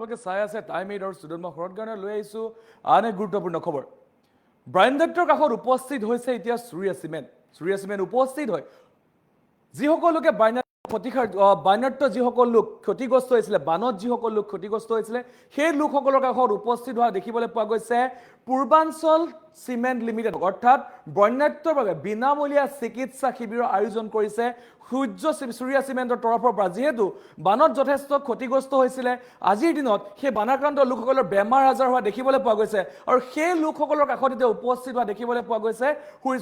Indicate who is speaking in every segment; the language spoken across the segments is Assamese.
Speaker 1: আপোনালোকে চাই আছে টাইম এইড আৰু ষ্টুডেণ্ট মই ঘৰত কাৰণে লৈ আহিছোঁ আন এক গুৰুত্বপূৰ্ণ খবৰ ব্ৰাইণ্ডাক্টৰ কাষত উপস্থিত হৈছে এতিয়া সূৰ্য চিমেণ্ট উপস্থিত হয় যিসকল লোকে বাইনাট্য যিসকল লোক ক্ষতিগ্ৰস্ত হৈছিলে বানত যিসকল লোক ক্ষতিগ্ৰস্ত হৈছিলে সেই লোকসকলৰ কাষত উপস্থিত হোৱা দেখিবলৈ পোৱা গৈছে পূৰ্বাঞ্চল চিমেণ্ট লিমিটেড অৰ্থাৎ বন্যাত্যৰ বাবে বিনামূলীয়া চিকিৎসা শিবিৰৰ আয়োজন কৰিছে সূৰ্য চিমেণ্টৰ তৰফৰ পৰা যিহেতু বানত যথেষ্ট ক্ষতিগ্ৰস্ত হৈছিলে আজিৰ দিনত সেই বানাক্ৰান্ত লোকসকলৰ বেমাৰ আজাৰ হোৱা দেখিবলৈ পোৱা গৈছে আৰু সেই লোকসকলৰ কাষত এতিয়া উপস্থিত হোৱা দেখিবলৈ পোৱা গৈছে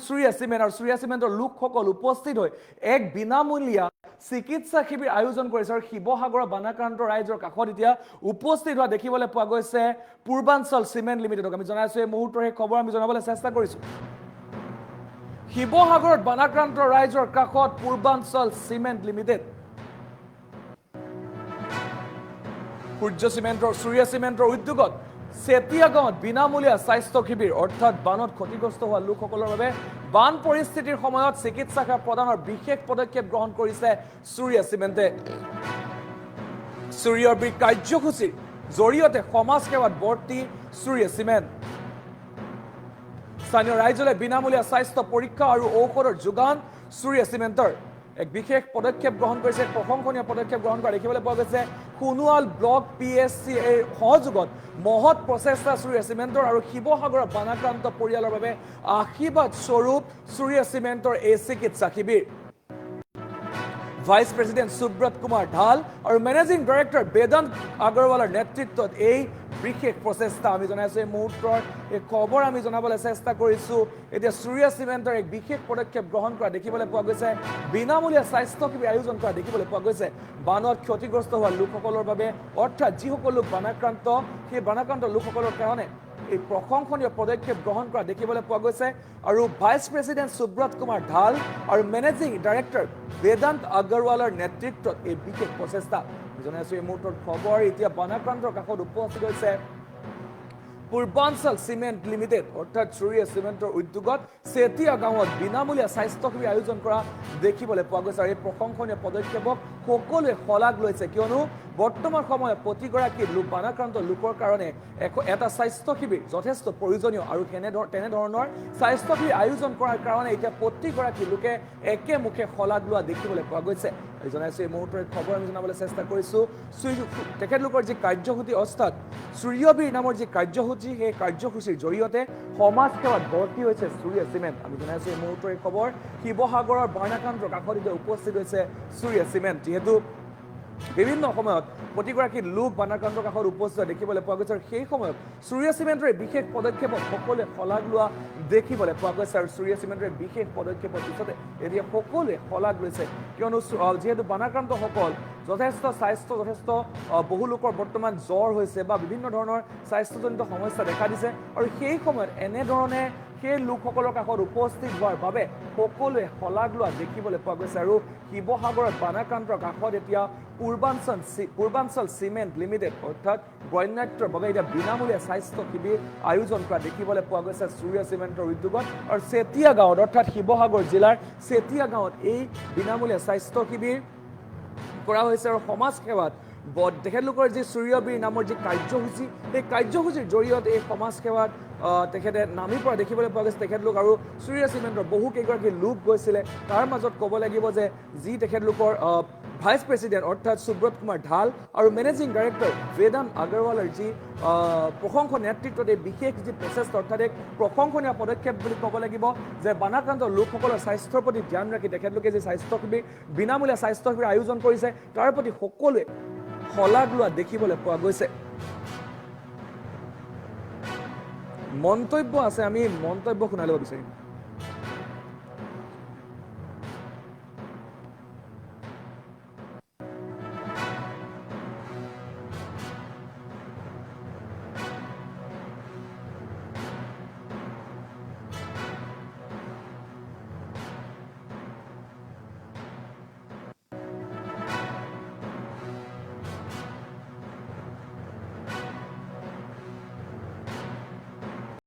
Speaker 1: সূৰ্য চিমেণ্টৰ লোকসকল উপস্থিত হৈ এক বিনামূলীয়া চিকিৎসা শিবিৰ আয়োজন কৰিছে আৰু শিৱসাগৰৰ বানাক্ৰান্ত ৰাইজৰ কাষত এতিয়া উপস্থিত হোৱা দেখিবলৈ পোৱা গৈছে পূৰ্বাঞ্চল চিমেণ্ট লিমিটেডক আমি জনাইছো এই মুহূৰ্তৰ এই খবৰ আমি জনাবলৈ চেষ্টা কৰিছো শিৱসাগৰত বানাক্ৰান্ত ৰাইজৰ কাষত পূৰ্বাঞ্চল চিমেণ্ট লিমিটেড সূৰ্য চিমেণ্টৰ উদ্যোগত চেতিয়া গাঁৱত বিনামূলীয়া স্বাস্থ্য শিবিৰ অৰ্থাৎ বানত ক্ষতিগ্ৰস্ত হোৱা লোকসকলৰ বাবে বান পৰিস্থিতিৰ সময়ত চিকিৎসা সেৱা প্ৰদানৰ বিশেষ পদক্ষেপ গ্ৰহণ কৰিছে সূৰ্য চিমেণ্টে সূৰ্যৰ কাৰ্যসূচীৰ জৰিয়তে সমাজ সেৱাত বৰ্তি সূৰ্য চিমেণ্ট স্থানীয় ৰাইজলৈ বিনামূলীয়া স্বাস্থ্য পৰীক্ষা আৰু ঔষধৰ যোগান সূৰ্য চিমেণ্টৰ এক বিশেষ পদক্ষেপ গ্ৰহণ কৰিছে প্ৰশংসনীয় পদক্ষেপ গ্ৰহণ কৰা দেখিবলৈ পোৱা গৈছে সোণোৱাল ব্লক PSC এই সহযোগত মহৎ প্ৰচেষ্টা সূৰ্য চিমেণ্টৰ আৰু শিৱসাগৰৰ বানাক্ৰান্ত পৰিয়ালৰ বাবে আশীৰ্বাদ স্বৰূপ সূৰ্য চিমেণ্টৰ এই চিকিৎসা শিবিৰ ভাইচ প্ৰেসিডেন্ট সুব্ৰত কুমাৰ ঢাল আৰু মেনেজিং ডাইৰেক্টৰ বেদান্ত আগৰৱালৰ নেতৃত্বত এই বিশেষ প্ৰচেষ্টা আমি জনাইছো এই মুহূৰ্তৰ এই খবৰ আমি জনাবলৈ চেষ্টা কৰিছো এতিয়া সূৰ্য চিমেণ্টৰ এক বিশেষ পদক্ষেপ গ্ৰহণ কৰা দেখিবলৈ পোৱা গৈছে বিনামূলীয়া স্বাস্থ্য শিবিৰ আয়োজন কৰা দেখিবলৈ পোৱা গৈছে বানত ক্ষতিগ্ৰস্ত হোৱা লোকসকলৰ বাবে অৰ্থাৎ যিসকল লোক বানাক্ৰান্ত সেই বানাক্ৰান্ত লোকসকলৰ কাৰণে এই প্ৰশংসনীয় পদক্ষেপ গ্ৰহণ কৰা দেখিবলৈ পোৱা গৈছে আৰু ভাইচ প্ৰেসিডেন্ট সুব্ৰত কুমাৰ ঢাল আৰু মেনেজিং ডাইৰেক্টৰ বেদান্ত আগৰৱালৰ নেতৃত্বত এই বিশেষ প্ৰচেষ্টা জনাইছো এই মুহূৰ্তৰ খবৰ এতিয়া বানাক্ৰান্তৰ কাষত উপস্থিত হৈছে পূৰ্বাঞ্চল চিমেণ্ট লিমিটেড অৰ্থাৎ সূৰ্য চিমেণ্টৰ উদ্যোগত চেতিয়া গাঁৱত বিনামূলীয়া স্বাস্থ্য শিবিৰ আয়োজন কৰা দেখিবলৈ পোৱা গৈছে আৰু এই প্ৰশংসনীয় পদক্ষেপক সকলোৱে শলাগ লৈছে কিয়নো বৰ্তমান সময়ত প্ৰতিগৰাকী বানাক্ৰান্ত লোকৰ কাৰণে এটা স্বাস্থ্য শিবিৰ যথেষ্ট প্ৰয়োজনীয় আৰু তেনেধৰণৰ স্বাস্থ্য শিবিৰ আয়োজন কৰাৰ কাৰণে এতিয়া প্ৰতিগৰাকী লোকে একেমুখে শলাগ লোৱা দেখিবলৈ পোৱা গৈছে জনাইছো এই মুহূৰ্তৰ খবৰ আমি জনাবলৈ চেষ্টা কৰিছো তেখেতলোকৰ যি কাৰ্যসূচী অৰ্থাৎ সূৰ্যবীৰ নামৰ যি কাৰ্যসূচী সেই কাৰ্যসূচীৰ জৰিয়তে সমাজ সেৱাত ভৰ্তি হৈছে সূৰ্য চিমেণ্ট আমি জনাইছো এই মুহূৰ্তৰ খবৰ শিৱসাগৰৰ বানাক্ৰান্তৰ কাষত এতিয়া উপস্থিত হৈছে সূৰ্য চিমেণ্ট যিহেতু বিভিন্ন সময়ত প্ৰতিগৰাকী লোক বানাক্ৰান্তৰ কাষত উপস্থিত দেখিবলৈ পোৱা গৈছে আৰু সেই সময়ত সূৰ্য চিমেণ্টৰ বিশেষ পদক্ষেপক সকলোৱে শলাগ লোৱা দেখিবলৈ পোৱা গৈছে আৰু সূৰ্য চিমেণ্টৰ বিশেষ পদক্ষেপৰ পিছতে এতিয়া সকলোৱে শলাগ লৈছে কিয়নো যিহেতু বানাক্ৰান্তসকল যথেষ্ট বহু লোকৰ বৰ্তমান জ্বৰ হৈছে বা বিভিন্ন ধৰণৰ স্বাস্থ্যজনিত সমস্যা দেখা দিছে আৰু সেই সময়ত এনেধৰণে সেই লোকসকলৰ কাষত উপস্থিত হোৱাৰ বাবে সকলোৱে শলাগ লোৱা দেখিবলৈ পোৱা গৈছে আৰু শিৱসাগৰৰ বানাক্ৰান্তৰ কাষত এতিয়া পূৰ্বাঞ্চল চিমেণ্ট লিমিটেড অৰ্থাৎ বন্যাত্যৰ বাবে এতিয়া বিনামূলীয়া স্বাস্থ্য শিবিৰ আয়োজন কৰা দেখিবলৈ পোৱা গৈছে সূৰ্য চিমেণ্টৰ উদ্যোগত আৰু চেতিয়া গাঁৱত অৰ্থাৎ শিৱসাগৰ জিলাৰ চেতিয়া গাঁৱত এই বিনামূলীয়া স্বাস্থ্য শিবিৰ কৰা হৈছে আৰু সমাজ সেৱাত তেখেতলোকৰ যি সূৰ্যবীৰ নামৰ যি কাৰ্যসূচী সেই কাৰ্যসূচীৰ জৰিয়তে এই সমাজ সেৱাত তেখেতে নামি পৰা দেখিবলৈ পোৱা গৈছে তেখেতলোক আৰু সূৰ্য চিমেণ্টৰ বহুকেইগৰাকী লোক গৈছিলে তাৰ মাজত ক'ব লাগিব যে যি তেখেতলোকৰ ভাইচ প্ৰেসিডেন্ট অৰ্থাৎ সুব্ৰত কুমাৰ ঢাল আৰু মেনেজিং ডাইৰেক্টৰ বেদান্ত আগৰৱালৰ যি প্ৰশংসনীয় নেতৃত্বত এই বিশেষ যি প্ৰচেষ্টা অৰ্থাৎ এক প্ৰশংসনীয় পদক্ষেপ বুলি ক'ব লাগিব যে বানাক্ৰান্ত লোকসকলৰ স্বাস্থ্যৰ প্ৰতি ধ্যান ৰাখি তেখেতলোকে যি স্বাস্থ্য শিবিৰ বিনামূলীয়া স্বাস্থ্য শিবিৰ আয়োজন কৰিছে তাৰ প্ৰতি সকলোৱে শলাগ লোৱা দেখিবলৈ পোৱা গৈছে মন্তব্য আছে আমি মন্তব্য শুনাই ল'ব বিচাৰিম